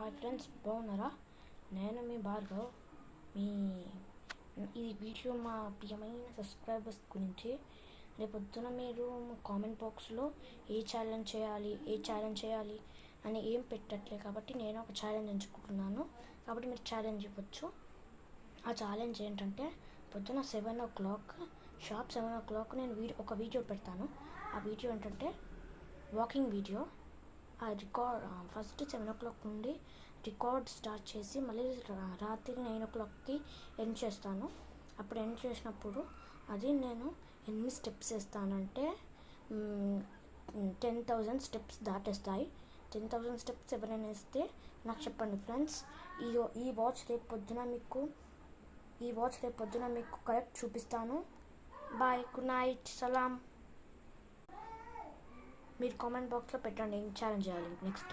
Hi friends, బాగున్నారా? నేను మీ భార్గవ్. మీ ఈ వీడియో మా ప్రియమైన సబ్స్క్రైబర్స్ గురించి. రేపొద్దున మీరు కామెంట్ బాక్స్లో ఏ ఛాలెంజ్ చేయాలి అని ఏం పెట్టట్లే, కాబట్టి నేను ఒక ఛాలెంజ్ ఎంచుకుంటున్నాను. కాబట్టి మీరు ఛాలెంజ్ ఇవ్వచ్చు. ఆ ఛాలెంజ్ ఏంటంటే, పొద్దున 7 o'clock షార్ప్ 7 o'clock నేను ఒక వీడియో పెడతాను. ఆ వీడియో ఏంటంటే వాకింగ్ వీడియో. ఆ రికార్డ్ ఫస్ట్ 7 o'clock నుండి రికార్డ్ స్టార్ట్ చేసి మళ్ళీ రాత్రి 9 o'clockకి ఎండ్ చేస్తాను. అప్పుడు ఎండ్ చేసినప్పుడు అది నేను ఎన్ని స్టెప్స్ వేస్తానంటే 10,000 స్టెప్స్ దాటేస్తాయి. 10,000 స్టెప్స్ ఎవరైనా వేస్తే నాకు చెప్పండి ఫ్రెండ్స్. ఈ వాచ్ రేపు పొద్దున మీకు కరెక్ట్ చూపిస్తాను. బాయ్, గుడ్ నైట్, సలాం. మీరు కామెంట్ బాక్స్లో పెట్టండి ఏం ఛాలెంజ్ చేయాలి నెక్స్ట్.